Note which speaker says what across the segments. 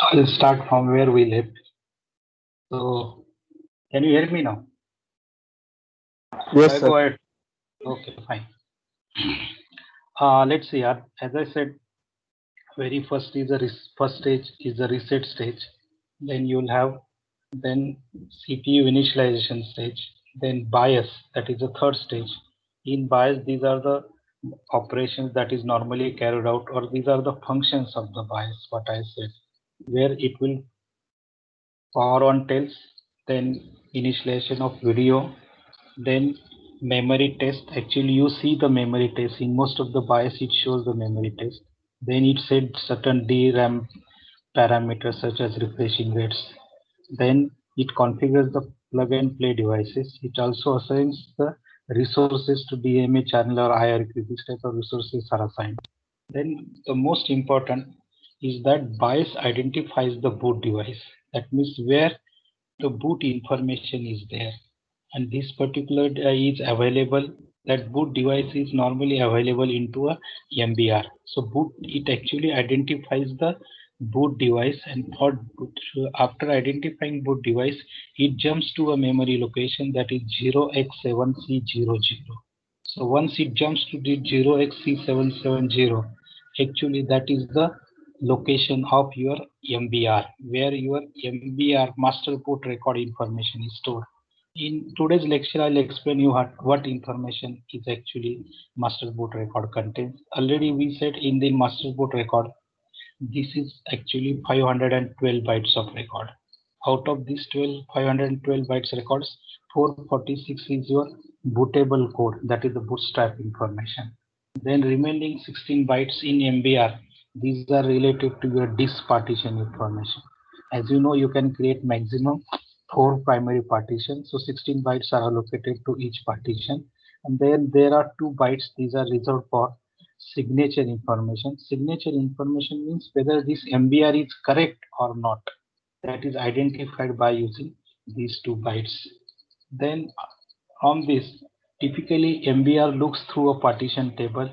Speaker 1: I'll start from where we left. So, can you hear me now?
Speaker 2: Yes,
Speaker 1: I
Speaker 2: sir.
Speaker 1: go ahead. Okay, fine. Let's see. As I said, very first is the first stage is the reset stage. Then you'll have then CPU initialization stage. Then BIOS, that is the third stage. In BIOS, these are the operations that is normally carried out, or these are the functions of the BIOS. What I said, where it will power on tells, then initialization of video, then memory test. Actually, you see the memory test in most of the BIOS, it shows the memory test. Then it said certain DRAM parameters such as refreshing rates. Then it configures the plug and play devices. It also assigns the resources to DMA channel or hierarchy. This type of resources are assigned. Then the most important is that BIOS identifies the boot device. That means where the boot information is there, and this particular is available. That boot device is normally available into a MBR. So boot, it actually identifies the boot device, and for boot, after identifying boot device, it jumps to a memory location that is 0x7C00. So once it jumps to the 0xC770, actually that is the location of your MBR, where your MBR master boot record information is stored. In today's lecture, I'll explain you what information is actually master boot record contains. Already we said in the master boot record, this is actually 512 bytes of record. Out of these 512 bytes records, 446 is your bootable code, that is the bootstrap information. Then remaining 16 bytes in MBR, these are related to your disk partition information. As you know, you can create maximum 4 primary partitions, so 16 bytes are allocated to each partition. And then there are 2 bytes, these are reserved for signature information. Signature information means whether this MBR is correct or not. That is identified by using these 2 bytes. Then on this, typically MBR looks through a partition table.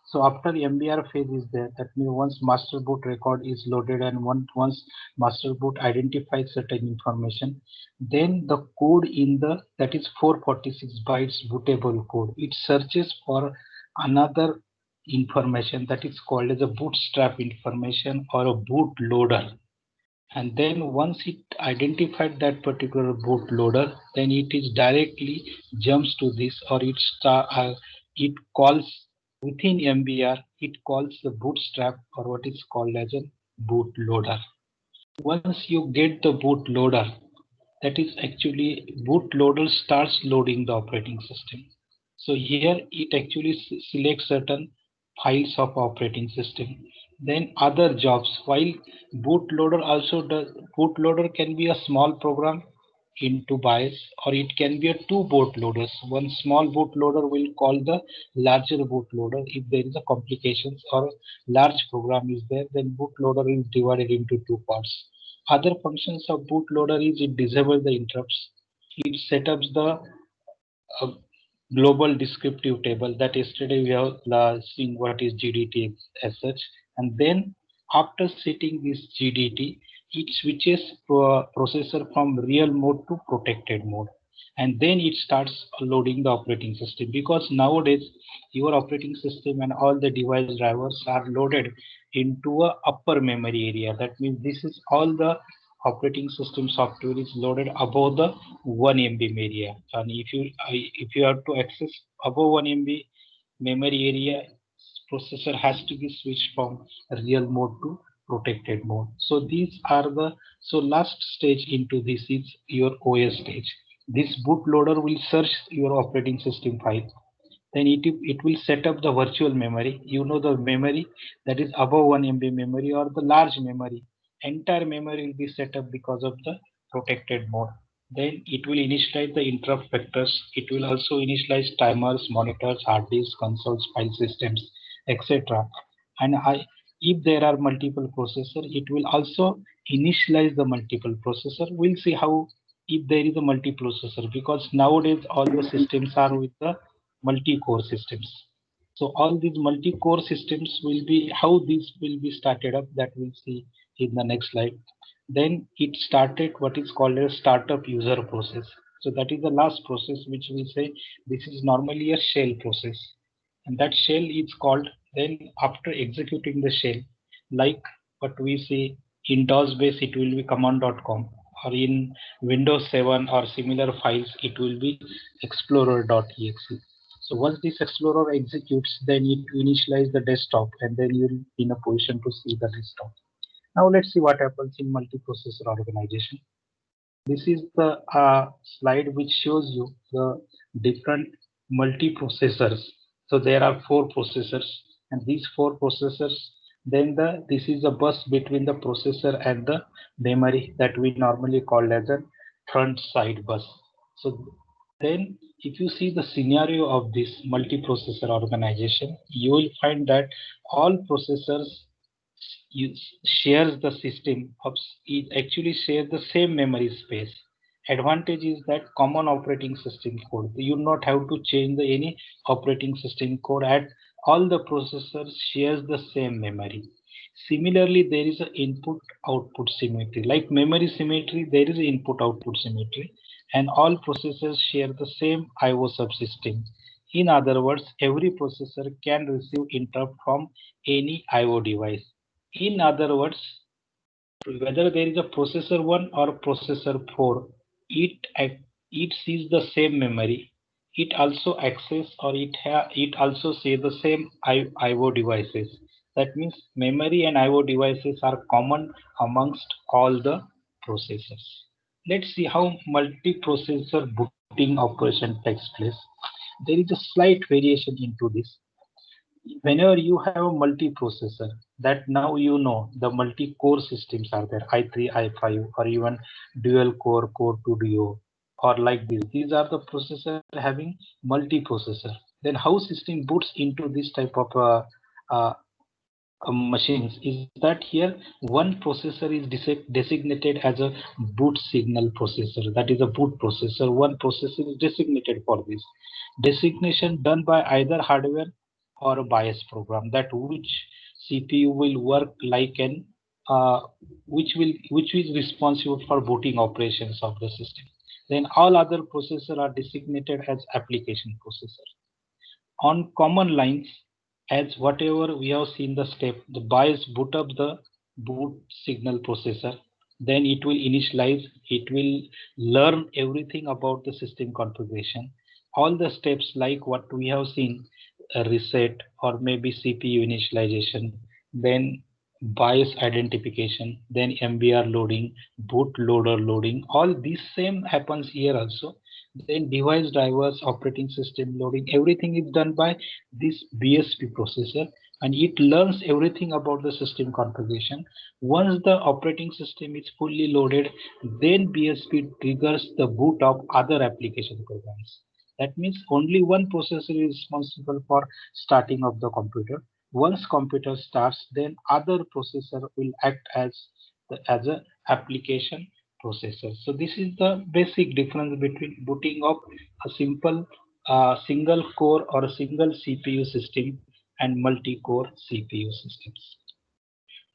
Speaker 1: So after MBR phase is there, that means once master boot record is loaded and once master boot identifies certain information, then the code in the, that is 446 bytes bootable code, it searches for another information that is called as a bootstrap information or a boot loader. And then once it identified that particular bootloader, then it is directly jumps to this, or it calls within MBR, it calls the bootstrap or what is called as a bootloader. Once you get the bootloader, that is actually bootloader starts loading the operating system. So here it actually selects certain files of operating system. Then other jobs, while bootloader also does, bootloader can be a small program into BIOS, or it can be a two bootloaders. One small bootloader will call the larger bootloader if there is a complications or large program is there, then bootloader is divided into two parts. Other functions of bootloader is it disables the interrupts, it sets up the uh, global descriptive table that yesterday we have seen what is GDT as such. And then after setting this GDT, it switches processor from real mode to protected mode. And then it starts loading the operating system, because nowadays your operating system and all the device drivers are loaded into a upper memory area. That means this is all the operating system software is loaded above the 1 MB area, and if you have to access above 1 MB memory area, processor has to be switched from real mode to protected mode. So these are the, so last stage into this is your OS stage. This bootloader will search your operating system file. then it will set up the virtual memory. You know, the memory that is above 1 MB memory or the large memory. Entire memory will be set up because of the protected mode. Then it will initialize the interrupt vectors. It will also initialize timers, monitors, hard disks, consoles, file systems, etc. And if there are multiple processor, it will also initialize the multiple processor. We'll see how if there is a multiprocessor, because nowadays all the systems are with the multi-core systems. So all these multi-core systems will be how these will be started up, that we'll see in the next slide. Then it started what is called a startup user process. So that is the last process which we say this is normally a shell process. And that shell is called, then after executing the shell, like what we see in DOS base, it will be command.com, or in Windows 7 or similar files, it will be explorer.exe. So once this explorer executes, then it initialize the desktop, and then you'll be in a position to see the desktop. Now let's see what happens in multiprocessor organization. This is the slide which shows you the different multiprocessors. So there are four processors, and these four processors, then this is the bus between the processor and the memory that we normally call as a front side bus. So then if you see the scenario of this multiprocessor organization, you will find that all processors you shares the system of it actually share the same memory space. Advantage is that common operating system code. You not have to change any operating system code, at all the processors shares the same memory. Similarly, there is an input output symmetry. Like memory symmetry, there is input output symmetry, and all processors share the same IO subsystem. In other words, every processor can receive interrupt from any IO device. In other words, whether there is a processor 1 or processor 4, it sees the same memory. It also access, or it also see the same IO devices. That means memory and IO devices are common amongst all the processors. Let's see how multiprocessor booting operation takes place. There is a slight variation into this. Whenever you have a multiprocessor, that now you know the multi-core systems are there, i3, i5, or even dual core, core 2 duo, or like this. These are the processor having multiprocessor. Then how system boots into this type of uh, machines is that here one processor is designated as a boot signal processor, that is a boot processor. One processor is designated for this designation, done by either hardware or a BIOS program, that which CPU will work like an uh, which is responsible for booting operations of the system. Then all other processors are designated as application processor. On common lines, as whatever we have seen the step, the BIOS boot up the boot signal processor, then it will initialize, it will learn everything about the system configuration. All the steps like what we have seen, a reset or maybe CPU initialization, then BIOS identification, then MBR loading, bootloader loading, all this same happens here also. Then device drivers, operating system loading, everything is done by this BSP processor, and it learns everything about the system configuration. Once the operating system is fully loaded, then BSP triggers the boot of other application programs. That means only one processor is responsible for starting of the computer. Once computer starts, then other processor will act as a application processor. So this is the basic difference between booting up a simple single core or a single CPU system and multi-core CPU systems.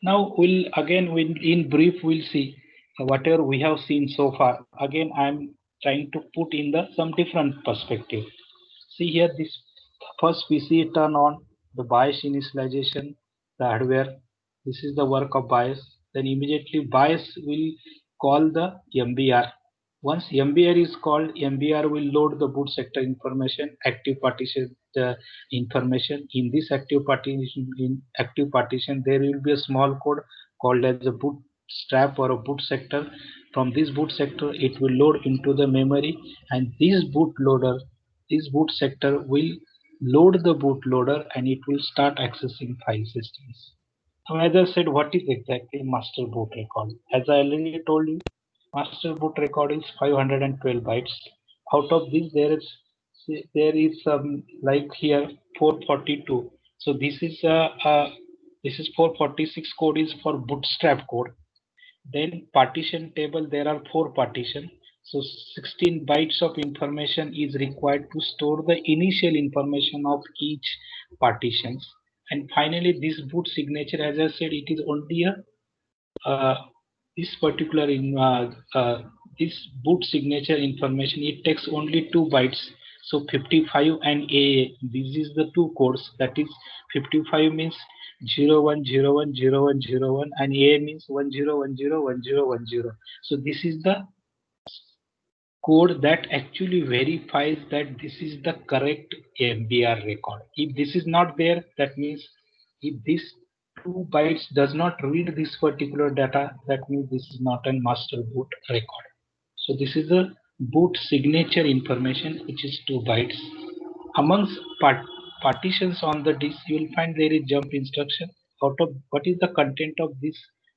Speaker 1: Now in brief we'll see whatever we have seen so far. Again, I'm trying to put in the some different perspective. See here, this first we see turn on the BIOS initialization, the hardware. This is the work of BIOS. Then immediately BIOS will call the MBR. Once MBR is called, MBR will load the boot sector information, active partition information. In this active partition, there will be a small code called as a bootstrap or a boot sector. From this boot sector, it will load into the memory, and this bootloader, this boot sector will load the bootloader and it will start accessing file systems. Now, as I said, what is exactly master boot record? As I already told you, master boot record is 512 bytes. Out of this, there is like here 442. So this is 446 code is for bootstrap code. Then partition table, there are 4 partitions. So 16 bytes of information is required to store the initial information of each partitions. And finally, this boot signature, as I said, it is only a uh, this particular in this boot signature information. It takes only 2 bytes. So 55 and a, this is the two codes. That is 55 means 01010101, and a means 10101010. So this is the code that actually verifies that this is the correct MBR record. If this is not there, that means if this 2 bytes does not read this particular data, that means this is not a master boot record. So this is a boot signature information, which is 2 bytes. Amongst partitions on the disk, you will find there is jump instruction. Out of what is the content of this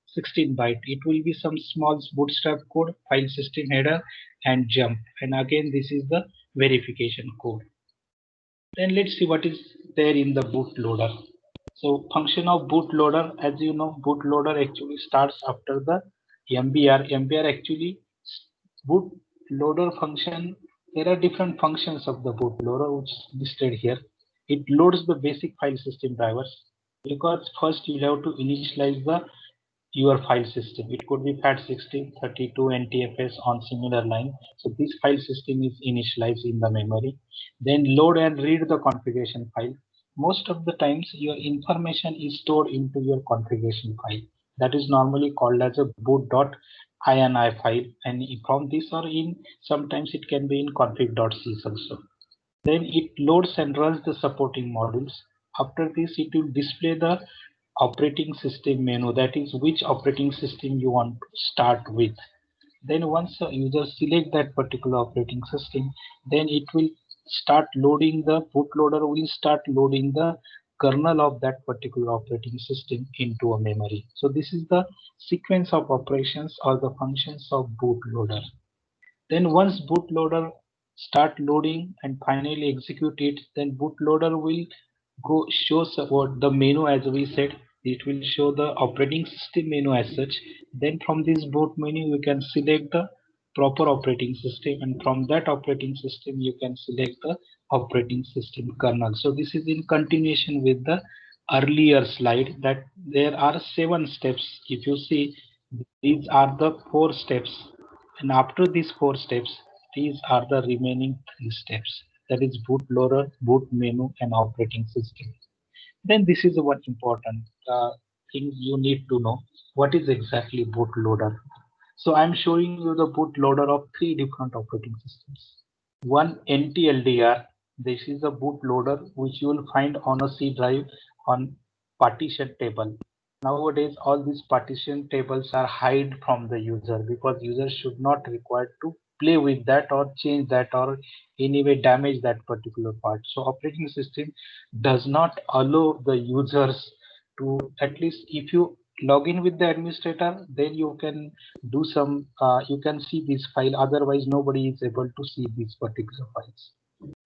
Speaker 1: 16 byte? It will be some small bootstrap code, file system header, and jump. And again, this is the verification code. Then let's see what is there in the bootloader. So function of bootloader, as you know, bootloader actually starts after the MBR. MBR actually bootloader function. There are different functions of the bootloader which is listed here. It loads the basic file system drivers because first you have to initialize the your file system. It could be FAT16, 32, NTFS on similar line. So this file system is initialized in the memory. Then load and read the configuration file. Most of the times your information is stored into your configuration file. That is normally called as a boot.ini file. And from this or in, sometimes it can be in config.c also. Then it loads and runs the supporting modules. After this, it will display the operating system menu, that is which operating system you want to start with. Then once the user select that particular operating system, then it will start loading, the bootloader will start loading the kernel of that particular operating system into a memory. So this is the sequence of operations or the functions of bootloader. Then once bootloader start loading and finally execute it, then bootloader will go shows what the menu, as we said. It will show the operating system menu as such. Then from this boot menu you can select the proper operating system, and from that operating system you can select the operating system kernel. So this is in continuation with the earlier slide, that there are 7 steps. If you see, these are the 4 steps, and after these 4 steps, these are the remaining 3 steps. That is bootloader, boot menu, and operating system. Then this is one important thing you need to know. What is exactly bootloader? So I'm showing you the bootloader of 3 different operating systems. One NTLDR. This is a bootloader which you will find on a C drive on partition table. Nowadays, all these partition tables are hide from the user because user should not require to play with that or change that or anyway damage that particular part. So operating system does not allow the users to, at least if you log in with the administrator, then you can do some you can see this file, otherwise nobody is able to see these particular files.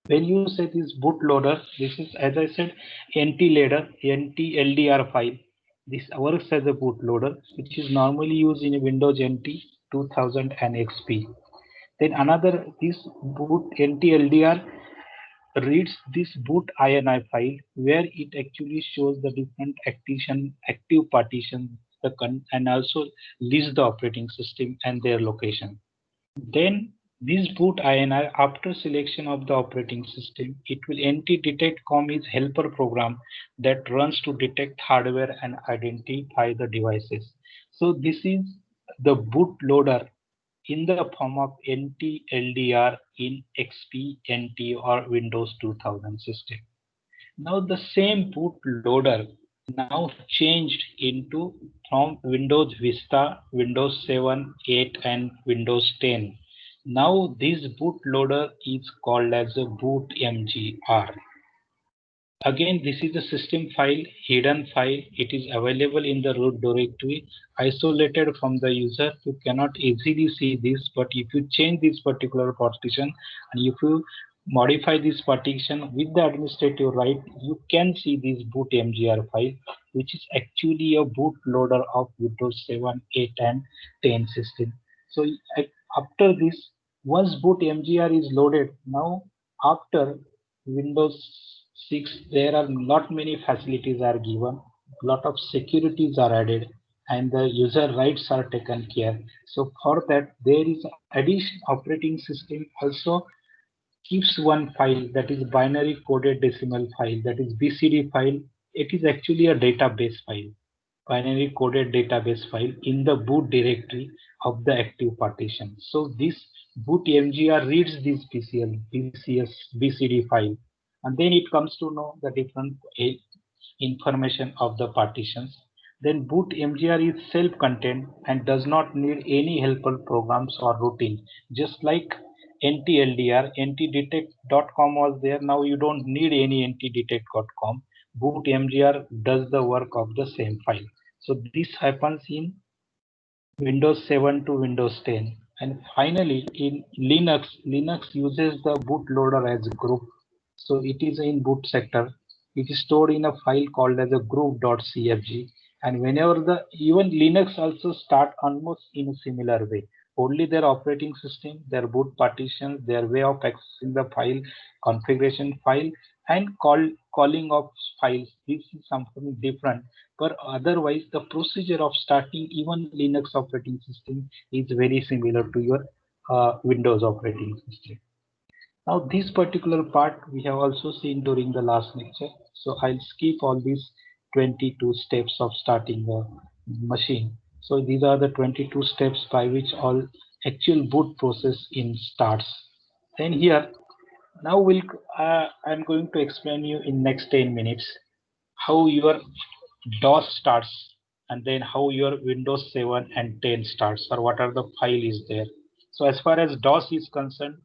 Speaker 1: When you say this bootloader, this is, as I said, NTLDR file. This works as a bootloader, which is normally used in Windows NT 2000 and XP. Then another, this boot NTLDR reads this boot ini file, where it actually shows the different active partitions, and also lists the operating system and their location. Then this boot INI, after selection of the operating system, it will NT-detect-com is helper program that runs to detect hardware and identify the devices. So this is the bootloader in the form of NTLDR in XP, NT, or Windows 2000 system. Now the same bootloader now changed into from Windows Vista, Windows 7, 8, and Windows 10. Now this bootloader is called as a boot MGR. Again, this is a system file, hidden file. It is available in the root directory, isolated from the user. You cannot easily see this, but if you change this particular partition and if you modify this partition with the administrative right, you can see this boot mgr file, which is actually a bootloader of Windows 7, 8, and 10 system. So after this, once boot mgr is loaded, now after Windows 6, there are not many facilities are given, lot of securities are added, and the user rights are taken care. So for that, there is additional operating system also keeps one file, that is binary coded decimal file, that is BCD file. It is actually a database file, binary coded database file in the boot directory of the active partition. So this boot mgr reads this BCD file, and then it comes to know the different information of the partitions. Then boot mgr is self-contained and does not need any helper programs or routine. Just like ntldr, ntdetect.com was there. Now you don't need any ntdetect.com. Boot mgr does the work of the same file. So this happens in Windows 7 to Windows 10. And finally, in Linux, Linux uses the bootloader as a group. So it is in boot sector. It is stored in a file called as a group.cfg. And whenever the even Linux also start almost in a similar way. Only their operating system, their boot partitions, their way of accessing the file, configuration file, and calling of files. This is something different, but otherwise the procedure of starting even Linux operating system is very similar to your Windows operating system. Now this particular part we have also seen during the last lecture, so I'll skip all these 22 steps of starting a machine. So these are the 22 steps by which all actual boot process in starts. Then here, now I'm going to explain you in next 10 minutes how your DOS starts, and then how your Windows 7 and 10 starts, or what are the file is there. So as far as DOS is concerned,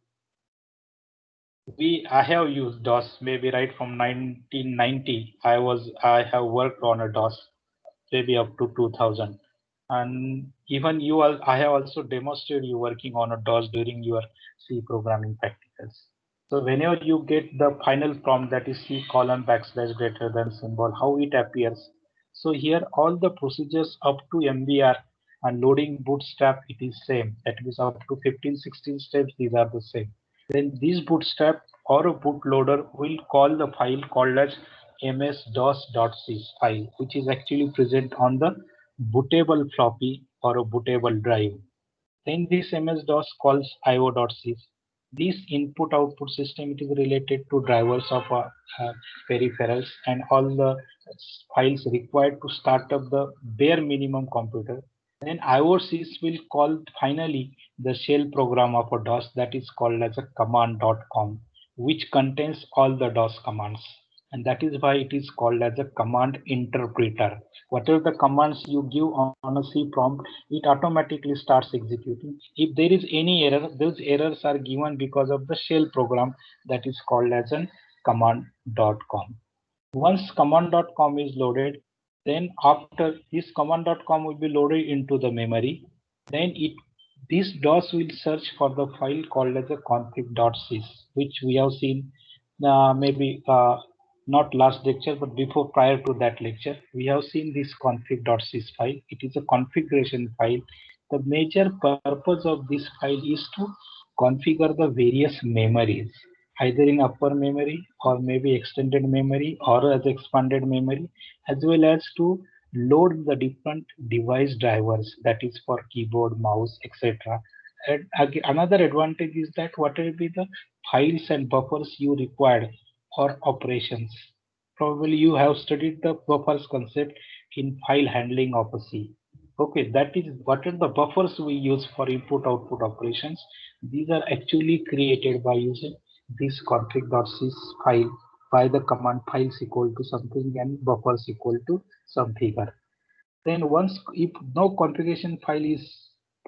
Speaker 1: I have used DOS maybe right from 1990. I have worked on a DOS maybe up to 2000, and even I have also demonstrated you working on a DOS during your C programming practicals. So whenever you get the final prompt, that is C colon backslash greater than symbol, how it appears. So here all the procedures up to MBR and loading bootstrap, it is same. That is up to 15-16 steps, these are the same. Then this bootstrap or a bootloader will call the file called as ms-dos.sys file, which is actually present on the bootable floppy or a bootable drive. Then this MS-DOS calls io.sys. This input-output system, it is related to drivers of peripherals and all the files required to start up the bare minimum computer. Then IOSys will call finally the shell program of a DOS, that is called as a command.com, which contains all the DOS commands. And that is why it is called as a command interpreter. Whatever the commands you give on a C prompt, it automatically starts executing. If there is any error, those errors are given because of the shell program that is called as an command.com. Once command.com is loaded, then after this command.com will be loaded into the memory, then this DOS will search for the file called as a config.sys, which we have seen maybe not last lecture, but before prior to that lecture, we have seen this config.sys file. It is a configuration file. The major purpose of this file is to configure the various memories, either in upper memory or maybe extended memory or as expanded memory, as well as to load the different device drivers, that is for keyboard, mouse, etc. And another advantage is that what will be the files and buffers you require for operations. Probably you have studied the buffers concept in file handling of a C. Okay, that is what are the buffers we use for input output operations. These are actually created by using this config.sys file by the command files equal to something and buffers equal to some figure. Then once if no configuration file is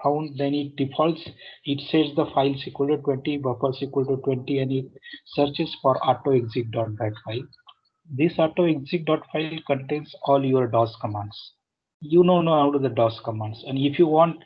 Speaker 1: found, then it defaults, it says the files equal to 20, buffers equal to 20, and it searches for auto exit.bat file. This autoexec.file contains all your DOS commands. You know how to the DOS commands, and if you want,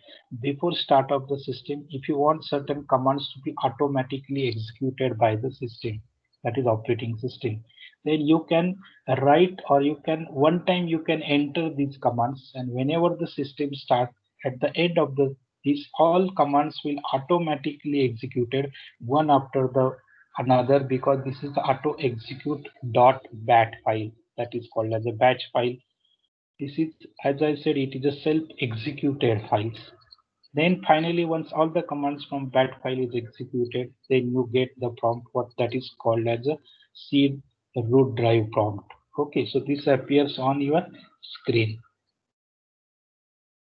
Speaker 1: before start of the system, if you want certain commands to be automatically executed by the system, that is operating system, then you can write, or you can one time you can enter these commands, and whenever the system start, at the end of the these all commands will automatically executed one after the another, because this is the auto execute dot bat file, that is called as a batch file. This is, as I said, it is a self executed files. Then finally, once all the commands from bat file is executed, then you get the prompt, what that is called as a C root drive prompt. Okay, so this appears on your screen.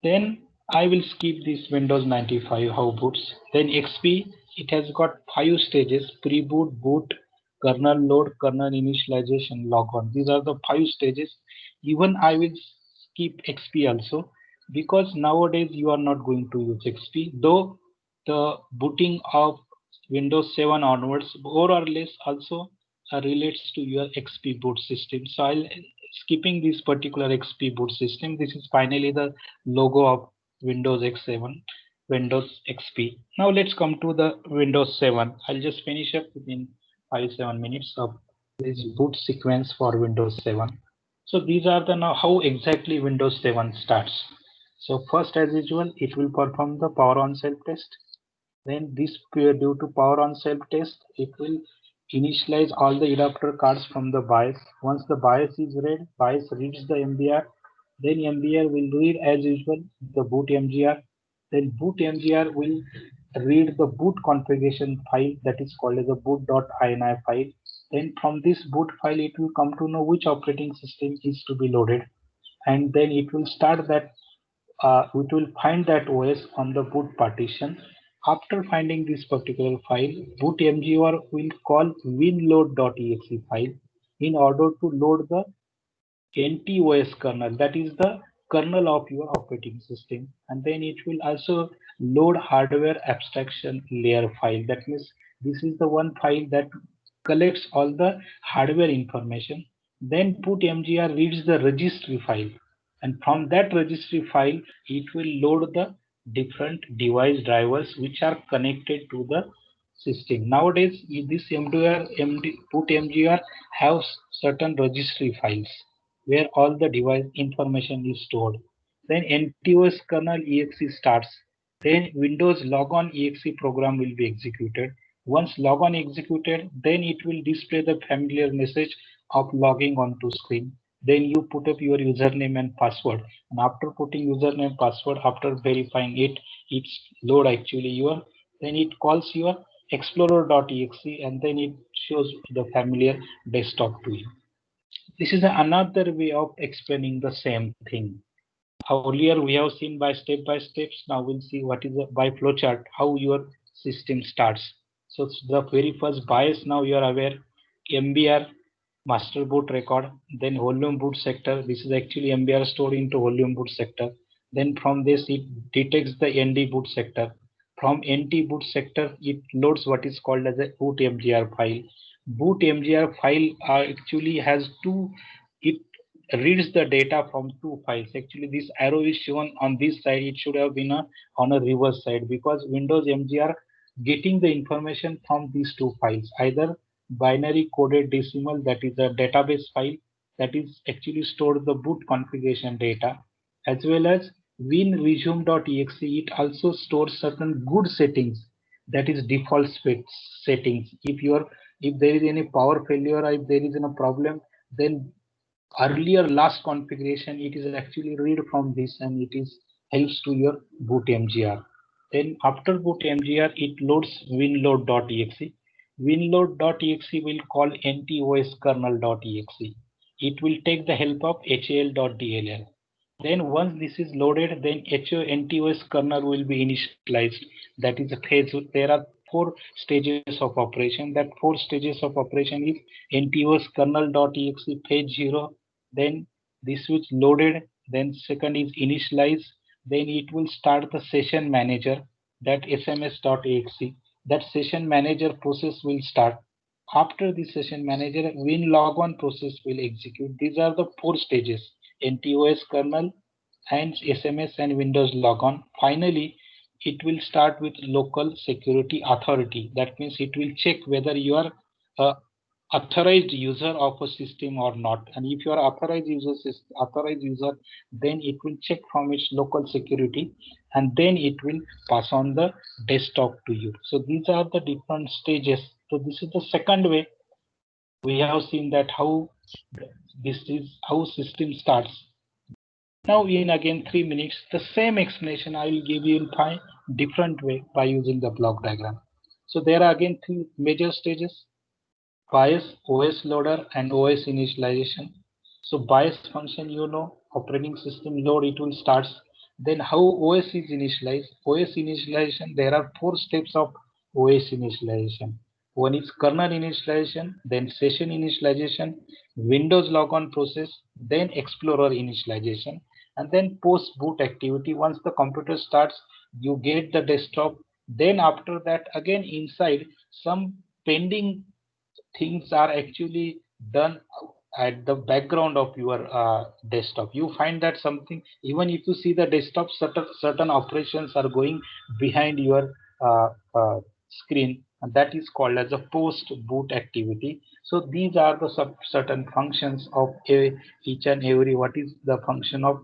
Speaker 1: Then I will skip this Windows 95 how boots. Then XP, it has got 5 stages: pre-boot, boot, kernel load, kernel initialization, logon. These are the 5 stages. Even I will skip XP also, because nowadays you are not going to use XP, though the booting of Windows 7 onwards more or less also relates to your XP boot system. So I'll skipping this particular XP boot system. This is finally the logo of Windows X7, Windows XP. Now let's come to the Windows 7. I'll just finish up within 5-7 minutes of this boot sequence for Windows 7. So these are the now how exactly Windows 7 starts. So first, as usual, it will perform the power on self test. Then this due to power on self test, it will initialize all the adapter cards from the BIOS. Once the BIOS is read, BIOS reads the MBR. Then MBR will read as usual the boot MGR. Then boot MGR will read the boot configuration file, that is called as a boot.ini file. Then from this boot file, it will come to know which operating system is to be loaded, and then it will start that it will find that OS on the boot partition. After finding this particular file, boot mgr will call winload.exe file in order to load the NTOS kernel, that is the kernel of your operating system, and then it will also load hardware abstraction layer file. That means this is the one file that collects all the hardware information. Then put mgr reads the registry file, and from that registry file it will load the different device drivers which are connected to the system. Nowadays this put mgr have certain registry files where all the device information is stored. Then NTOS kernel exe starts. Then Windows logon exe program will be executed. Once logon executed, then it will display the familiar message of logging onto screen. Then you put up your username and password. And after putting username password, after verifying it, it's load actually your. Then it calls your explorer.exe, and then it shows the familiar desktop to you. This is another way of explaining the same thing. Earlier we have seen by steps. Now we'll see what is by flowchart how your system starts. So the very first bias, now you are aware, MBR master boot record, then volume boot sector. This is actually MBR stored into volume boot sector. Then from this it detects the ND boot sector. From NT boot sector it loads what is called as a boot MGR file. Boot MGR file actually has two. It reads the data from two files. Actually, this arrow is shown on this side. It should have been on a reverse side, because Windows MGR getting the information from these two files, either binary coded decimal, that is a database file that is actually stored the boot configuration data, as well as winresume.exe. It also stores certain good settings, that is default settings. If there is any power failure, or if there is a problem, then earlier last configuration it is actually read from this, and it is helps to your boot mgr. Then after boot mgr it loads winload.exe. Winload.exe will call ntos kernel.exe. It will take the help of hal.dll. Then once this is loaded, then ntos kernel will be initialized. That is a phase. There are 4 stages of operation. That 4 stages of operation is ntos kernel.exe phase 0. Then this is loaded. Then second is initialize. Then it will start the session manager, that sms.exe. That session manager process will start. After this session manager, win logon process will execute. These are the four stages: NTOS kernel and SMS and Windows logon. Finally, it will start with local security authority. That means it will check whether you are a authorized user of a system or not. And if you are authorized user, then it will check from its local security, and then it will pass on the desktop to you. So these are the different stages. So this is the second way. We have seen that how this is how system starts. Now in again 3 minutes, the same explanation I will give you in 5 different way by using the block diagram. So there are again three major stages: BIOS, OS loader, and OS initialization. So BIOS function, operating system load, it will start. Then how OS is initialized? OS initialization, there are four steps of OS initialization. One is kernel initialization, then session initialization, Windows logon process, then Explorer initialization, and then post boot activity. Once the computer starts, you get the desktop. Then after that, again inside, some pending things are actually done at the background of your desktop. You find that something, even if you see the desktop, certain operations are going behind your uh, uh, screen, and that is called as a post boot activity. So these are the certain functions of each and every. What is the function of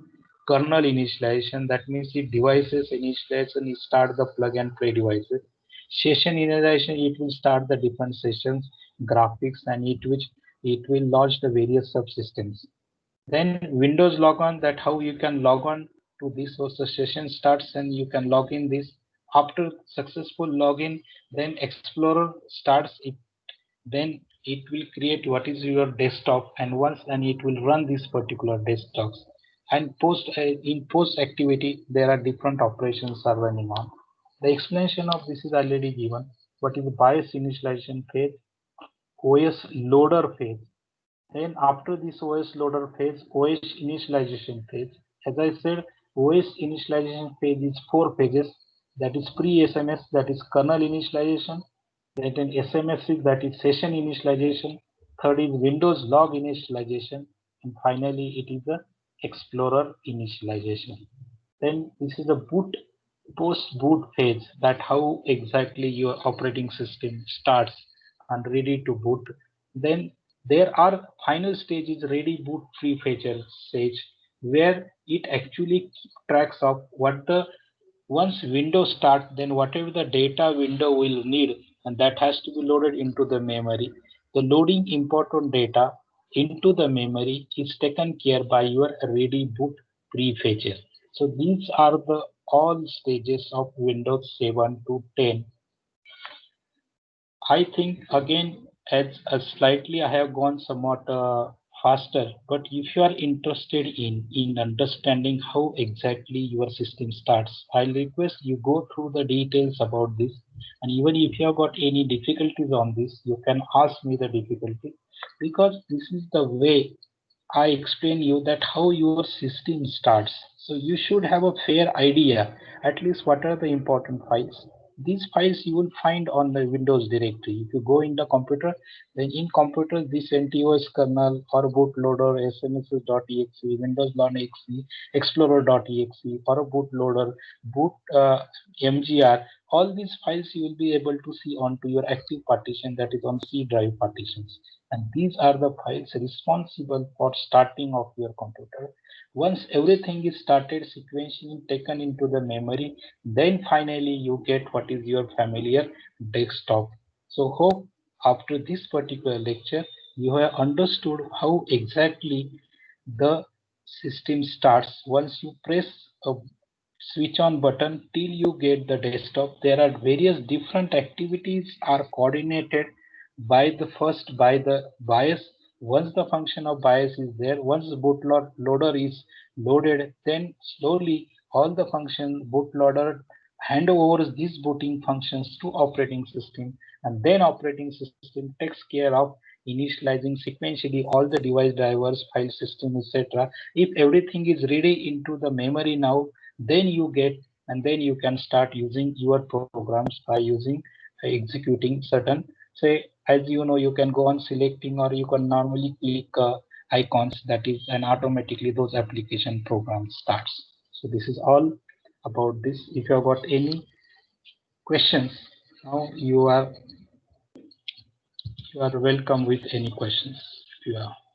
Speaker 1: kernel initialization? That means if devices initialization is start the plug and play devices. Session initialization, it will start the different sessions, graphics, and it will launch the various subsystems. Then Windows logon, that how you can log on to this. So the session starts and you can log in this. After successful login, then Explorer starts it. Then it will create what is your desktop, and once and it will run these particular desktops. And in post activity, there are different operations are running on. The explanation of this is already given. What is the BIOS initialization phase, OS loader phase. Then after this OS loader phase, OS initialization phase. As I said, OS initialization phase is four phases. That is pre-SMS, that is kernel initialization. Then SMS is, that is session initialization. Third is Windows log initialization. And finally, it is the Explorer initialization. Then this is the boot post boot phase, that how exactly your operating system starts and ready to boot. Then there are final stage is ready boot free feature stage, where it actually keep tracks of what the once Windows start, then whatever the data window will need, and that has to be loaded into the memory. The loading important data into the memory is taken care by your ready boot prefetcher. So these are the all stages of Windows 7 to 10. I think again, as slightly I have gone somewhat faster, but if you are interested in understanding how exactly your system starts, I'll request you go through the details about this. And even if you have got any difficulties on this, you can ask me the difficulty, because this is the way I explain you that how your system starts. So you should have a fair idea, at least what are the important files. These files you will find on the Windows directory. If you go in the computer, then in computer this NTOS kernel or bootloader, smss.exe, windows.exe, explorer.exe, or a bootloader, boot mgr, all these files you will be able to see onto your active partition, that is on C drive partitions. And these are the files responsible for starting of your computer. Once everything is started sequentially taken into the memory, then finally you get what is your familiar desktop. So hope after this particular lecture you have understood how exactly the system starts. Once you press a switch on button till you get the desktop, there are various different activities are coordinated by the BIOS. Once the function of BIOS is there, once the bootloader is loaded, then slowly all the function bootloader hand over these booting functions to operating system, and then operating system takes care of initializing sequentially all the device drivers, file system, etc. If everything is ready into the memory now, then you get, and then you can start using your programs by using executing certain, say, as you know, you can go on selecting, or you can normally click icons, that is, and automatically those application program starts. So this is all about this. If you have got any questions, now you are welcome with any questions if you have.